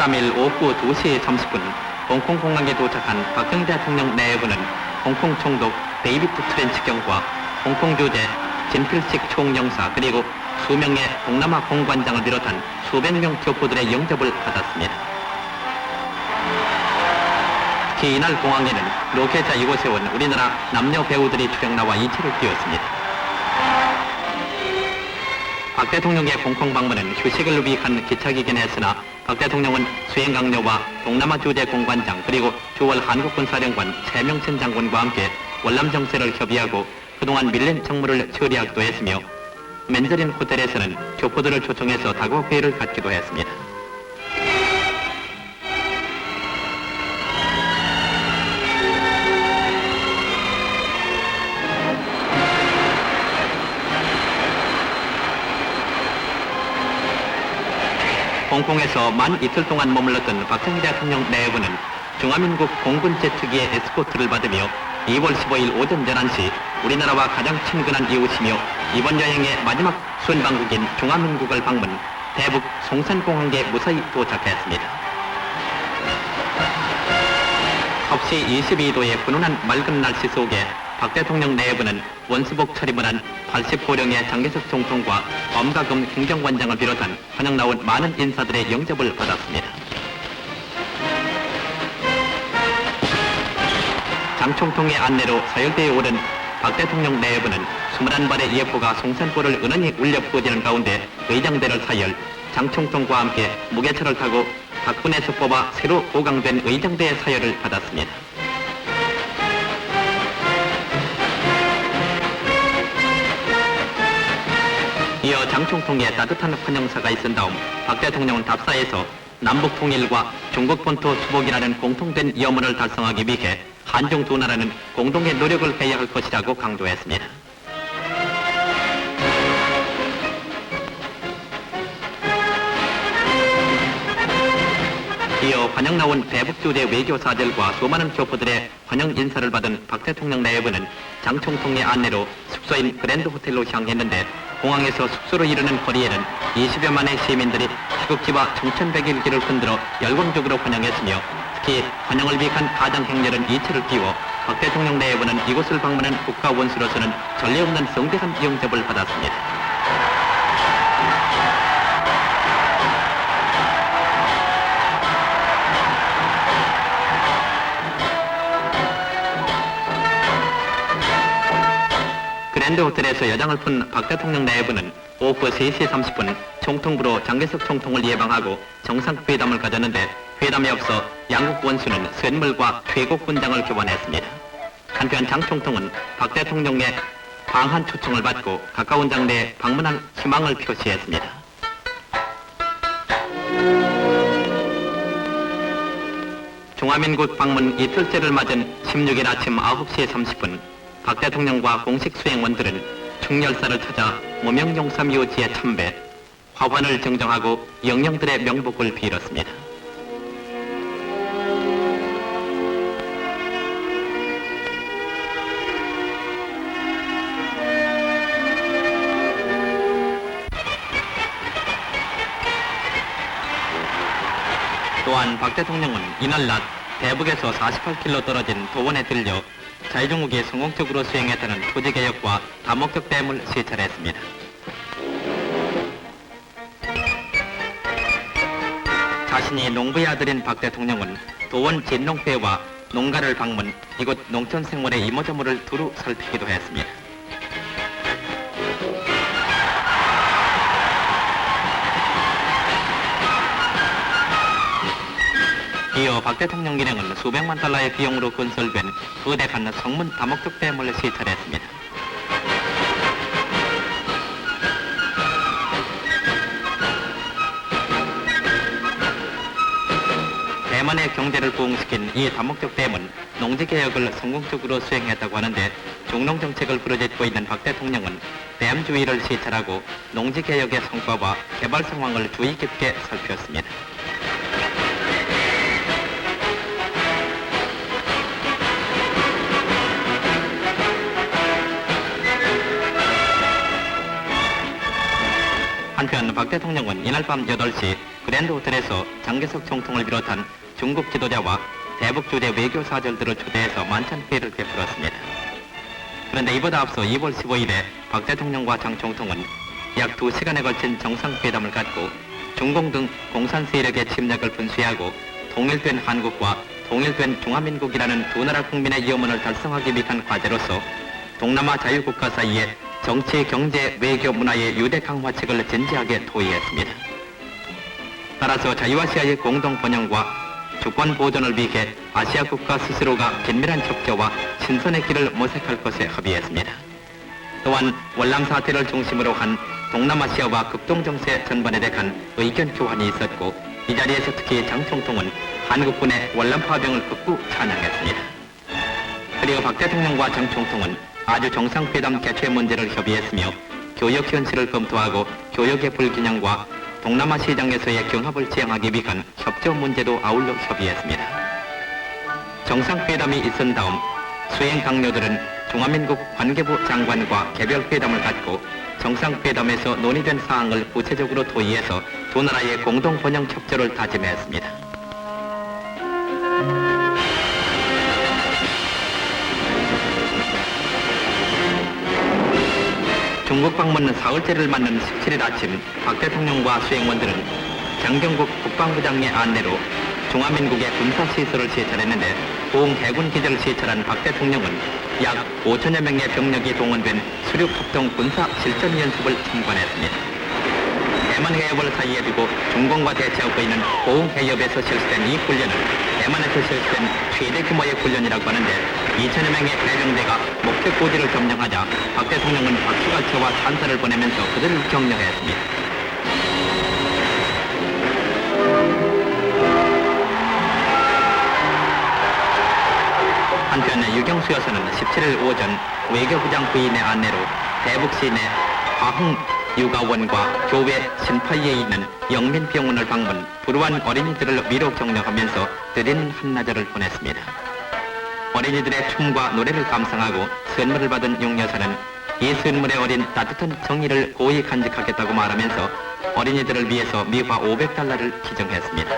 13일 오후 2시 30분 홍콩 공항에 도착한 박정희 대통령 내외부는 홍콩 총독 데이비드 트렌치경과 홍콩 주재 진필식 총영사 그리고 수명의 동남아 공관장을 비롯한 수백 명 교포들의 영접을 받았습니다. 특히 이날 공항에는 로케자 이곳에 온 우리나라 남녀 배우들이 출영 나와 이치를 띄웠습니다. 박 대통령의 홍콩 방문은 휴식을 위한 기차기긴 했으나 박 대통령은 수행 강요와 동남아 주재 공관장 그리고 주월 한국군사령관 최명천 장군과 함께 월남 정세를 협의하고 그동안 밀린 정무를 처리하기도 했으며 맨저린 호텔에서는 교포들을 초청해서 다국 회의를 갖기도 했습니다. 홍콩에서 만 이틀 동안 머물렀던 박정희 대통령 내외부는 중화민국 공군 제트기의 에스코트를 받으며 2월 15일 오전 11시 우리나라와 가장 친근한 이웃이며 이번 여행의 마지막 순방국인 중화민국을 방문 대북 송산공항에 무사히 도착했습니다. 섭씨 22도의 훈훈한 맑은 날씨 속에 박 대통령 내외부는 원수복 차림을 한 80고령의 장개석 총통과 엄가금 행정관장을 비롯한 환영 나온 많은 인사들의 영접을 받았습니다. 장 총통의 안내로 서열대에 오른 박 대통령 내외부는 21발의 예포가 송산포를 은은히 울려 퍼지는 가운데 의장대를 사열 장 총통과 함께 무게차를 타고 각군에서 뽑아 새로 보강된 의장대의 사열을 받았습니다. 이어 장 총통의 따뜻한 환영사가 있은 다음 박 대통령은 답사에서 남북 통일과 중국 본토 수복이라는 공통된 염원을 달성하기 위해 한중 두 나라는 공동의 노력을 해야 할 것이라고 강조했습니다. 이어 환영 나온 대북주재 외교사절과 수많은 교포들의 환영 인사를 받은 박 대통령 내외부는 장 총통의 안내로 숙소인 그랜드 호텔로 향했는데 공항에서 숙소로 이르는 거리에는 20여만의 시민들이 태극기와 청천백일기를 흔들어 열광적으로 환영했으며 특히 환영을 위한 가장 행렬은 이치를 띄워 박 대통령 내외부는 이곳을 방문한 국가 원수로서는 전례 없는 성대한 영접을 받았습니다. 그랜드 호텔에서 여장을 푼 박 대통령 내외부는 오후 3시 30분 총통부로 장개석 총통을 예방하고 정상회담을 가졌는데 회담에 앞서 양국 원수는 선물과 최고 군장을 교환했습니다. 한편 장 총통은 박 대통령의 방한 초청을 받고 가까운 장래에 방문할 희망을 표시했습니다. 중화민국 방문 이틀째를 맞은 16일 아침 9시 30분 박 대통령과 공식 수행원들은 충렬사를 찾아 무명용사묘지에 참배, 화환을 정정하고 영령들의 명복을 빌었습니다. 또한 박 대통령은 이날 낮 대북에서 48km 떨어진 도원에 들려 자유중국이 성공적으로 수행했다는 토지개혁과 다목적 댐을 시찰했습니다. 자신이 농부의 아들인 박 대통령은 도원 진농회와 농가를 방문, 이곳 농촌생활의 이모저모를 두루 살피기도 했습니다. 이어 박 대통령 일행은 수백만 달러의 비용으로 건설된 거대한 성문 다목적 댐을 시찰했습니다. 대만의 경제를 부흥시킨 이 다목적 댐은 농지개혁을 성공적으로 수행했다고 하는데 중농정책을 부르짖고 있는 박 대통령은 댐 주위를 시찰하고 농지개혁의 성과와 개발 상황을 주의 깊게 살폈습니다. 한편 박 대통령은 이날 밤 8시 그랜드 호텔에서 장개석 총통을 비롯한 중국 지도자와 대북 주재 외교 사절들을 초대해서 만찬 회의를 베풀었습니다. 그런데 이보다 앞서 2월 15일에 박 대통령과 장 총통은 약 2시간에 걸친 정상회담을 갖고 중공 등 공산 세력의 침략을 분쇄하고 통일된 한국과 통일된 중화민국이라는 두 나라 국민의 염원을 달성하기 위한 과제로서 동남아 자유국가 사이에 정치, 경제, 외교, 문화의 유대 강화책을 진지하게 토의했습니다. 따라서 자유아시아의 공동 번영과 주권 보존을 위해 아시아 국가 스스로가 긴밀한 협조와 신선의 길을 모색할 것에 합의했습니다. 또한 월남 사태를 중심으로 한 동남아시아와 극동정세 전반에 대한 의견 교환이 있었고 이 자리에서 특히 장 총통은 한국군의 월남 파병을 극구 찬양했습니다. 그리고 박 대통령과 장 총통은 아주 정상회담 개최 문제를 협의했으며 교역 현실을 검토하고 교역의 불균형과 동남아 시장에서의 경합을 지향하기 위한 협조 문제도 아울러 협의했습니다. 정상회담이 있은 다음 수행 강요들은 중화민국 관계부 장관과 개별 회담을 갖고 정상회담에서 논의된 사항을 구체적으로 토의해서 두 나라의 공동 번영 협조를 다짐했습니다. 중국 방문 사흘째를 맞는 17일 아침 박 대통령과 수행원들은 장경국 국방부장의 안내로 중화민국의 군사시설을 시찰했는데 고흥 해군기지를 시찰한 박 대통령은 약 5천여 명의 병력이 동원된 수륙합동 군사실전 연습을 참관했습니다. 대만 해협을 사이에 두고 중공과 대치하고 있는 고흥 해협에서 실시된 이 훈련은 대만에서 실시된 최대 규모의 훈련이라고 하는데 2천여 명의 해병대가 목표 고지를 점령하자 박 대통령은 박수갈채와 찬사를 보내면서 그들을 격려했습니다. 한편 유경수 여사는 17일 오전 외교부장 부인의 안내로 대북 시내 화흥 유가원과 교회 신파이에 있는 영민병원을 방문 불우한 어린이들을 위로 격려하면서 드리는 한나절을 보냈습니다. 어린이들의 춤과 노래를 감상하고 선물을 받은 용 여사는 이 선물에 어린 따뜻한 정의를 고이 간직하겠다고 말하면서 어린이들을 위해서 미화 500달러를 기증했습니다.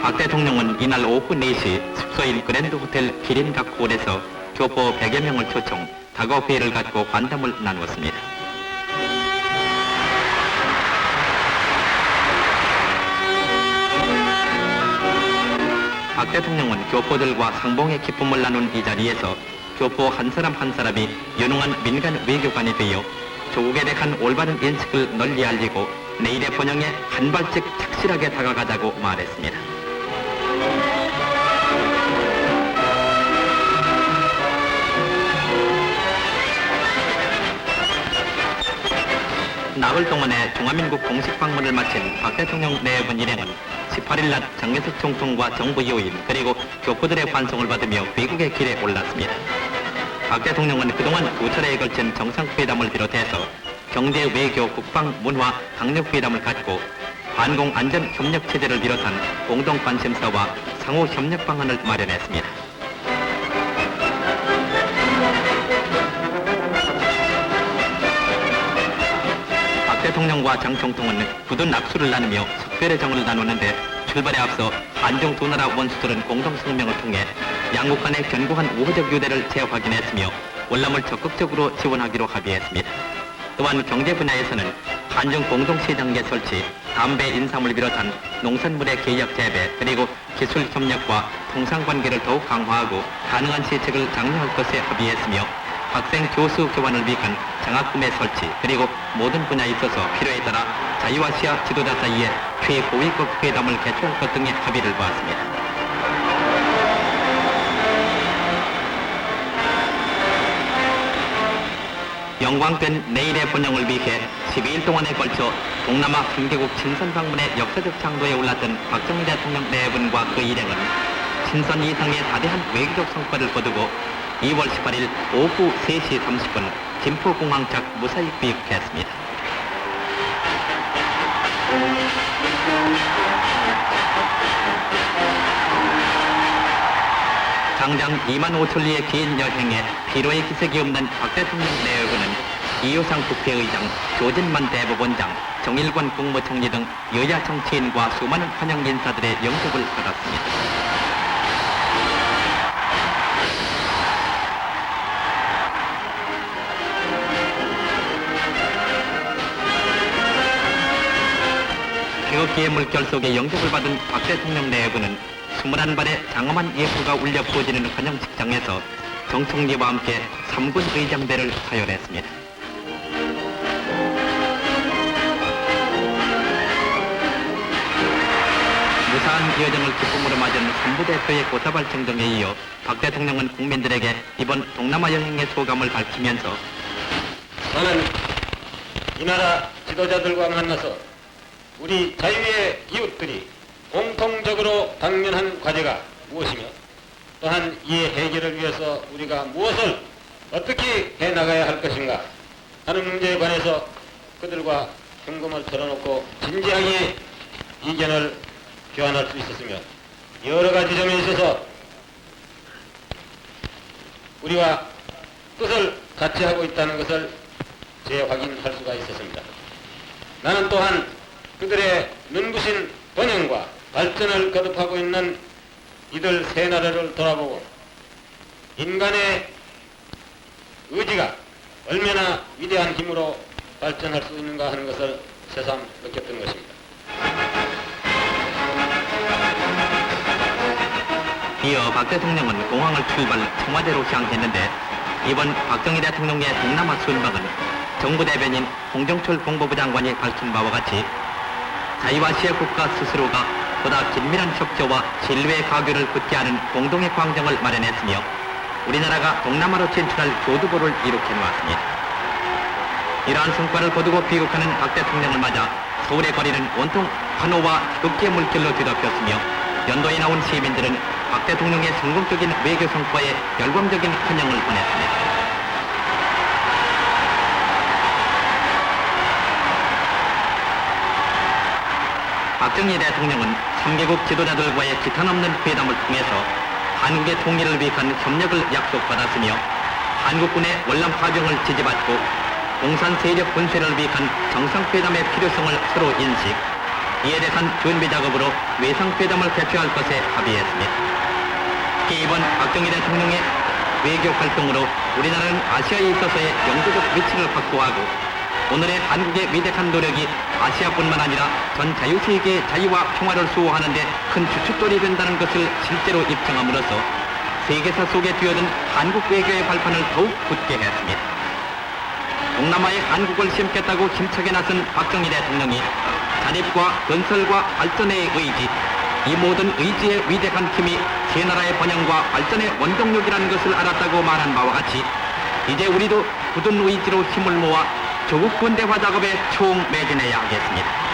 박 대통령은 이날 오후 4시 숙소인 그랜드 호텔 기린각홀에서 교포 100여 명을 초청, 다과회의를 갖고 관담을 나누었습니다. 박 대통령은 교포들과 상봉의 기쁨을 나눈 이 자리에서 교포 한 사람 한 사람이 유능한 민간 외교관이 되어 조국에 대한 올바른 인식을 널리 알리고 내일의 번영에 한 발짝 착실하게 다가가자고 말했습니다. 나흘 동안의 중화민국 공식 방문을 마친 박 대통령 내분 일행은 18일 낮 장개석 총통과 정부 요인 그리고 교포들의 환송을 받으며 귀국의 길에 올랐습니다. 박 대통령은 그동안 2차례에 걸친 정상회담을 비롯해서 경제, 외교, 국방, 문화, 강력회담을 갖고 반공 안전 협력 체제를 비롯한 공동 관심사와 상호 협력 방안을 마련했습니다. 대통령과 장 총통은 굳은 악수를 나누며 석별의 정을 나누는데 출발에 앞서 한중 두 나라 원수들은 공동 성명을 통해 양국 간의 견고한 우호적 유대를 재확인했으며 월남을 적극적으로 지원하기로 합의했습니다. 또한 경제 분야에서는 한중 공동시장계 설치, 담배 인삼을 비롯한 농산물의 계약 재배 그리고 기술 협력과 통상관계를 더욱 강화하고 가능한 시책을 장려할 것에 합의했으며 학생 교수 교환을 위한 장학금의 설치 그리고 모든 분야에 있어서 필요에 따라 자유아시아 지도자 사이에 최고위급 회담을 개최할 것 등의 합의를 보았습니다. 영광된 내일의 번영을 위해 12일 동안에 걸쳐 동남아 3개국 친선 방문의 역사적 장도에 올랐던 박정희 대통령 내분과 그 일행은 친선 이상의 다대한 외교적 성과를 거두고 2월 18일 오후 3시 30분 김포공항 짝 무사히 귀국했습니다. 장장 2만 5천 리의 긴 여행에 피로의 기색이 없는 박 대통령 내외부는 이효상 국회의장, 조진만 대법원장, 정일권 국무총리 등 여야 정치인과 수많은 환영 인사들의 영접을 받았습니다. 태극기의 물결 속에 영접을 받은 박 대통령 내외부는 21발의 장엄한 예포가 울려 퍼지는 환영식장에서 정 총리와 함께 3군 의장대를 사열했습니다. 무사한 여정을 기쁨으로 맞은 선부대표의 고사발 청정에 이어 박 대통령은 국민들에게 이번 동남아 여행의 소감을 밝히면서 저는 이 나라 지도자들과 만나서 우리 자유의 이웃들이 공통적으로 당면한 과제가 무엇이며 또한 이의 해결을 위해서 우리가 무엇을 어떻게 해나가야 할 것인가 하는 문제에 관해서 그들과 궁금을 털어놓고 진지하게 이견을 교환할 수 있었으며 여러 가지 점에 있어서 우리와 뜻을 같이 하고 있다는 것을 재확인할 수가 있었습니다. 나는 또한 그들의 눈부신 번영과 발전을 거듭하고 있는 이들 세 나라를 돌아보고 인간의 의지가 얼마나 위대한 힘으로 발전할 수 있는가 하는 것을 새삼 느꼈던 것입니다. 이어 박 대통령은 공항을 출발 청와대로 향했는데 이번 박정희 대통령의 동남아 순방은 정부 대변인 홍정철 공보부 장관이 밝힌 바와 같이 자유아시아 국가 스스로가 보다 긴밀한 협조와 신뢰의 가교를 굳게 하는 공동의 광장을 마련했으며 우리나라가 동남아로 진출할 교두보를 이룩해 놓았습니다. 이러한 성과를 거두고 귀국하는 박 대통령을 맞아 서울의 거리는 온통 환호와 태극기의 물결로 뒤덮였으며 연도에 나온 시민들은 박 대통령의 성공적인 외교 성과에 열광적인 환영을 보냈습니다. 박정희 대통령은 3개국 지도자들과의 기탄없는 회담을 통해서 한국의 통일을 위한 협력을 약속받았으며 한국군의 월남 파병을 지지받고 공산 세력 분쇄를 위한 정상회담의 필요성을 서로 인식, 이에 대한 준비 작업으로 외상회담을 개최할 것에 합의했습니다. 특히 이번 박정희 대통령의 외교 활동으로 우리나라는 아시아에 있어서의 영구적 위치를 확보하고 오늘의 한국의 위대한 노력이 아시아뿐만 아니라 전 자유세계의 자유와 평화를 수호하는 데 큰 주춧돌이 된다는 것을 실제로 입증함으로써 세계사 속에 뛰어든 한국 외교의 발판을 더욱 굳게 했습니다. 동남아에 한국을 심겠다고 힘차게 나선 박정희 대통령이 자립과 건설과 발전의 의지, 이 모든 의지의 위대한 힘이 세 나라의 번영과 발전의 원동력이라는 것을 알았다고 말한 바와 같이 이제 우리도 굳은 의지로 힘을 모아 조국 근대화 작업에 총 매진해야 하겠습니다.